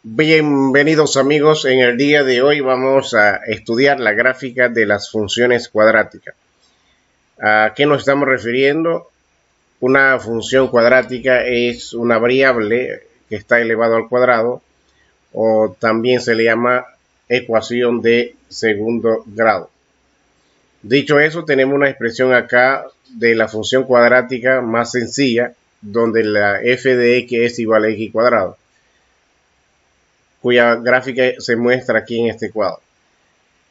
Bienvenidos amigos, en el día de hoy vamos a estudiar la gráfica de las funciones cuadráticas. ¿A qué nos estamos refiriendo? Una función cuadrática es una variable que está elevado al cuadrado o también se le llama ecuación de segundo grado. Dicho eso, tenemos una expresión acá de la función cuadrática más sencilla donde la f de x es igual a x cuadrado, cuya gráfica se muestra aquí en este cuadro.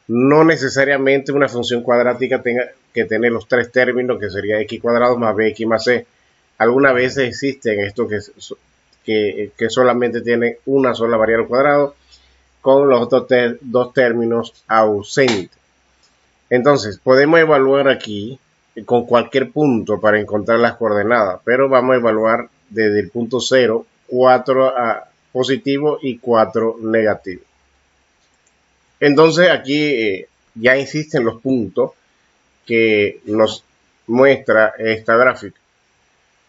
No necesariamente una función cuadrática tenga que tener los tres términos, que sería x cuadrado más bx más c. Algunas veces existen estos que solamente tienen una sola variable al cuadrado con los dos términos ausentes. Entonces, podemos evaluar aquí con cualquier punto para encontrar las coordenadas, pero vamos a evaluar desde el punto 0, 4 positivo y 4 negativo. Entonces aquí ya existen los puntos que nos muestra esta gráfica.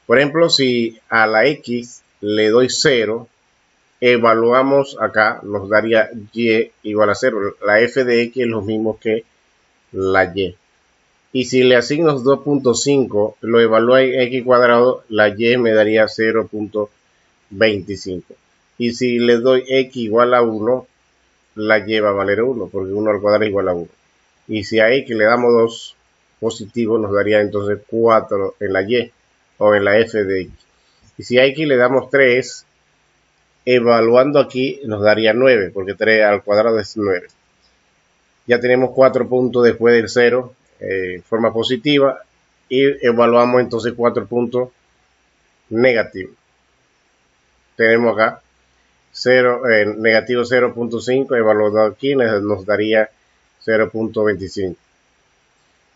Por ejemplo, si a la x le doy 0, evaluamos acá, nos daría y igual a 0. La f de x es lo mismo que la y. Y si le asigno 2.5, lo evalúo en x cuadrado, la y me daría 0.25. Y si le doy x igual a 1, la y va a valer 1, porque 1 al cuadrado es igual a 1. Y si a x le damos 2 positivo, nos daría entonces 4 en la y, o en la f de x. Y si a x le damos 3, evaluando aquí, nos daría 9, porque 3 al cuadrado es 9. Ya tenemos 4 puntos después del 0, forma positiva, y evaluamos entonces 4 puntos negativos. Tenemos acá 0, negativo 0.5, evaluado aquí nos daría 0.25.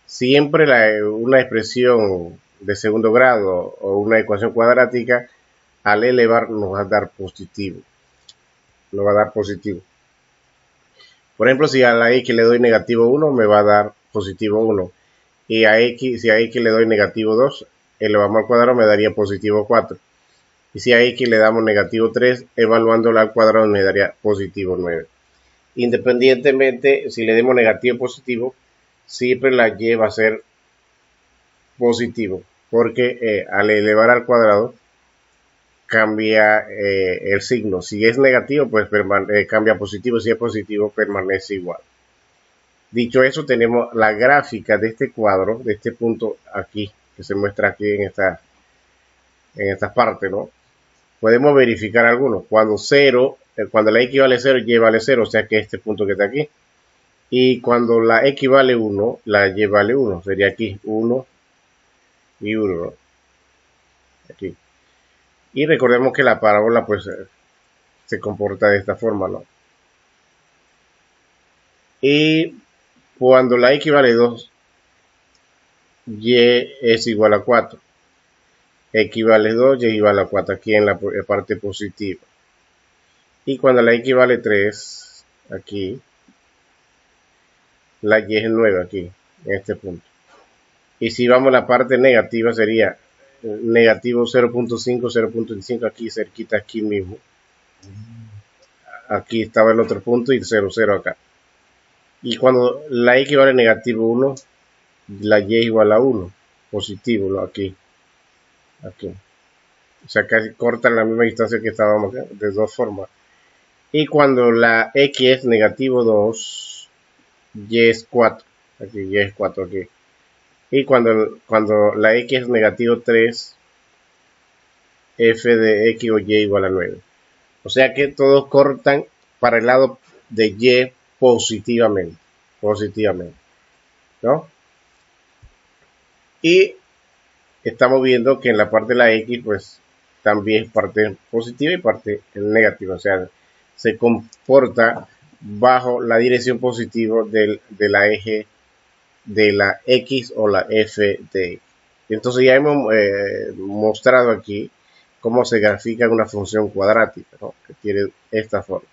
Siempre una expresión de segundo grado o una ecuación cuadrática, al elevar nos va a dar positivo. Nos va a dar positivo. Por ejemplo, si a la x le doy negativo 1, me va a dar positivo 1. Y si a x le doy negativo 2, elevamos al cuadrado, me daría positivo 4. Y si a x le damos negativo 3, evaluándola al cuadrado me daría positivo 9. Independientemente si le demos negativo o positivo, siempre la y va a ser positivo, porque al elevar al cuadrado cambia el signo. Si es negativo, pues cambia a positivo. Si es positivo, permanece igual. Dicho eso, tenemos la gráfica de este cuadro, de este punto aquí, que se muestra aquí en esta parte, ¿no? Podemos verificar algunos. Cuando la x vale 0, y vale 0, o sea que este punto que está aquí. Y cuando la x vale 1, la y vale 1. Sería aquí 1 y 1, ¿no? Aquí. Y recordemos que la parábola pues se comporta de esta forma, ¿no? Y cuando la x vale 2, y es igual a 4. X vale 2, y igual a 4 aquí en la parte positiva. Y cuando la x vale 3, aquí, la y es 9 aquí, en este punto. Y si vamos a la parte negativa, sería negativo 0.5, 0.25 aquí cerquita, aquí mismo. Aquí estaba el otro punto y 0, 0 acá. Y cuando la x vale negativo 1, la y igual a 1, positivo, ¿no? Aquí. O sea, casi cortan la misma distancia que estábamos acá, de dos formas. Y cuando la x es negativo 2, y es 4. Aquí, y es 4 aquí. Y cuando la x es negativo 3, f de x o y igual a 9. O sea que todos cortan para el lado de y positivamente, ¿no? Y estamos viendo que en la parte de la x, pues también es parte positiva y parte negativa. O sea, se comporta bajo la dirección positiva de la eje de la x o la f de x. Entonces ya hemos mostrado aquí cómo se grafica una función cuadrática, ¿no? Que tiene esta forma.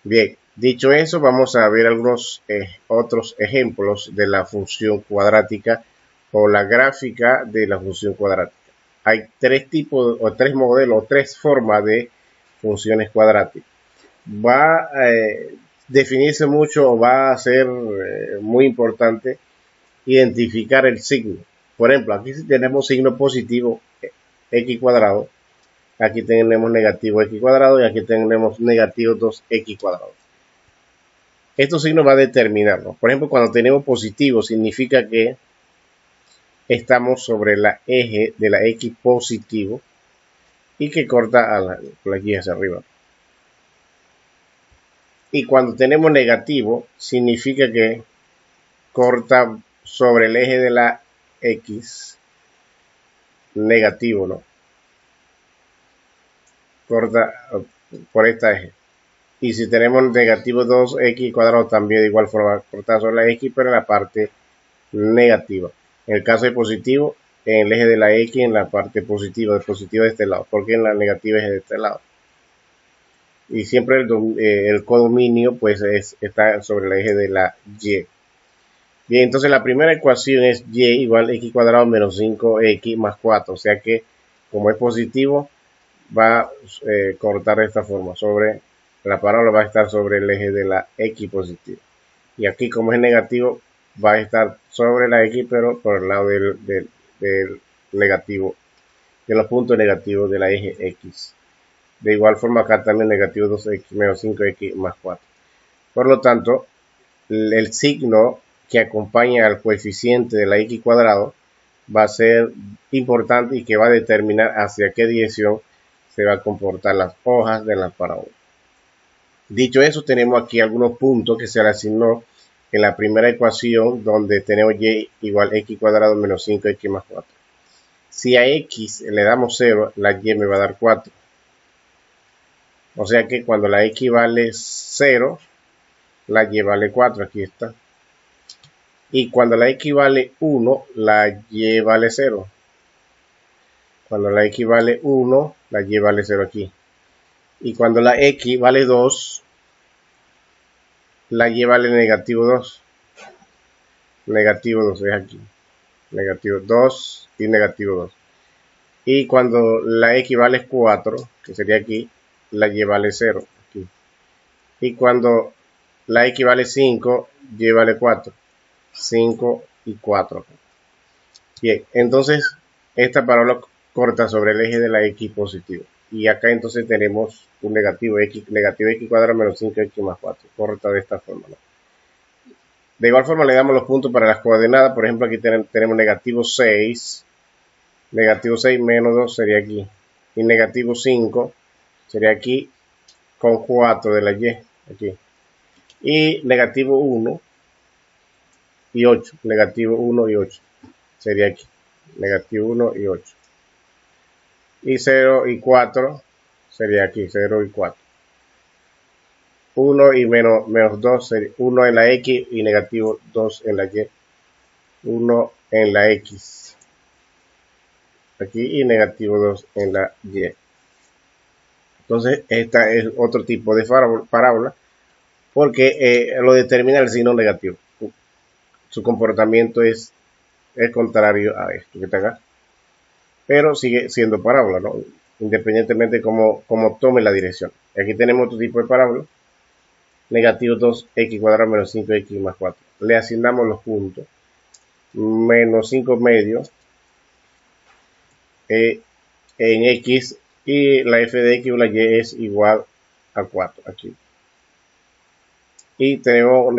Bien, dicho eso, vamos a ver algunos otros ejemplos de la función cuadrática o la gráfica de la función cuadrática. Hay tres tipos o tres modelos o tres formas de funciones cuadráticas. Va a definirse mucho, o va a ser muy importante identificar el signo. Por ejemplo, aquí si tenemos signo positivo x cuadrado, aquí tenemos negativo x cuadrado y aquí tenemos negativo 2x cuadrado. Estos signos va a determinarlo. Por ejemplo, cuando tenemos positivo significa que estamos sobre la eje de la x positivo y que corta a la y hacia arriba. Y cuando tenemos negativo significa que corta sobre el eje de la x negativo, ¿no? Corta por esta eje. Y si tenemos negativo 2x cuadrado, también de igual forma corta sobre la x, pero en la parte negativa. En el caso de positivo, en el eje de la x en la parte positiva, de este lado, porque en la negativa es de este lado. Y siempre el codominio pues está sobre el eje de la y. Bien, entonces la primera ecuación es y igual a x cuadrado menos 5x más 4. O sea que como es positivo va a cortar de esta forma. Sobre la parábola va a estar sobre el eje de la x positiva. Y aquí como es negativo va a estar sobre la x pero por el lado del negativo, de los puntos negativos de la eje x. De igual forma acá también negativo 2x menos 5x más 4. Por lo tanto, el signo que acompaña al coeficiente de la x cuadrado va a ser importante y que va a determinar hacia qué dirección se va a comportar las hojas de la parábola. Dicho eso, tenemos aquí algunos puntos que se le asignó en la primera ecuación donde tenemos y igual a x cuadrado menos 5x más 4. Si a x le damos 0, la y me va a dar 4. O sea que cuando la x vale 0, la y vale 4, aquí está. Y cuando la x vale 1, la y vale 0. Cuando la x vale 1, la y vale 0 aquí. Y cuando la x vale 2, la y vale negativo 2. Negativo 2 es aquí. Negativo 2 y negativo 2. Y cuando la x vale 4, que sería aquí, la y vale 0. Aquí. Y cuando la x vale 5, y vale 4. 5 y 4. Bien, entonces esta parábola corta sobre el eje de la x positivo. Y acá entonces tenemos un negativo x cuadrado menos 5x más 4. Corta de esta forma, ¿no? De igual forma le damos los puntos para las coordenadas. Por ejemplo, aquí tenemos negativo 6. Negativo 6 menos 2 sería aquí. Y negativo 5 sería aquí con 4 de la y. Aquí. Y negativo 1 y 8. Negativo 1 y 8. Sería aquí. Negativo 1 y 8. Y 0 y 4 sería aquí. 0 y 4. 1 y menos 2 sería 1 en la x y negativo 2 en la y. 1 en la x. Aquí y negativo 2 en la y. Entonces, esta es otro tipo de parábola porque lo determina el signo negativo. Su comportamiento es contrario a esto que está acá. Pero sigue siendo parábola, ¿no? Independientemente de cómo tome la dirección. Aquí tenemos otro tipo de parábola. Negativo 2x cuadrado menos 5x más 4. Le asignamos los puntos. Menos 5 medios en x y la f de x o la y es igual a 4 aquí. Y tenemos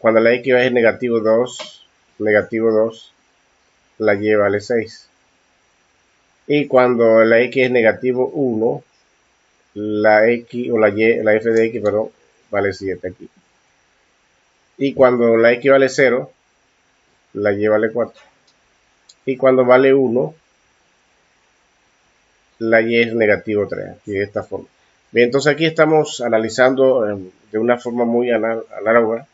cuando la x es negativo 2, la y vale 6. Y cuando la x es negativo 1, la x o la y, la f de x, perdón, vale 7 aquí. Y cuando la x vale 0, la y vale 4. Y cuando vale 1, la y es negativo 3, aquí de esta forma. Bien, entonces aquí estamos analizando de una forma muy análoga,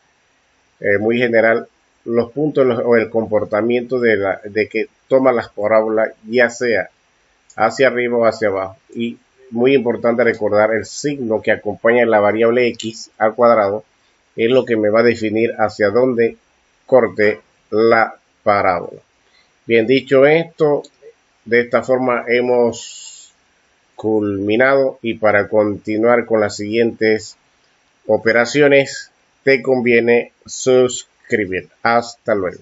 muy general, los puntos o el comportamiento de que toma las parábolas, ya sea hacia arriba o hacia abajo. Y muy importante recordar el signo que acompaña la variable x al cuadrado, es lo que me va a definir hacia dónde corte la parábola. Bien, dicho esto, de esta forma hemos culminado, y para continuar con las siguientes operaciones te conviene suscribir. Hasta luego.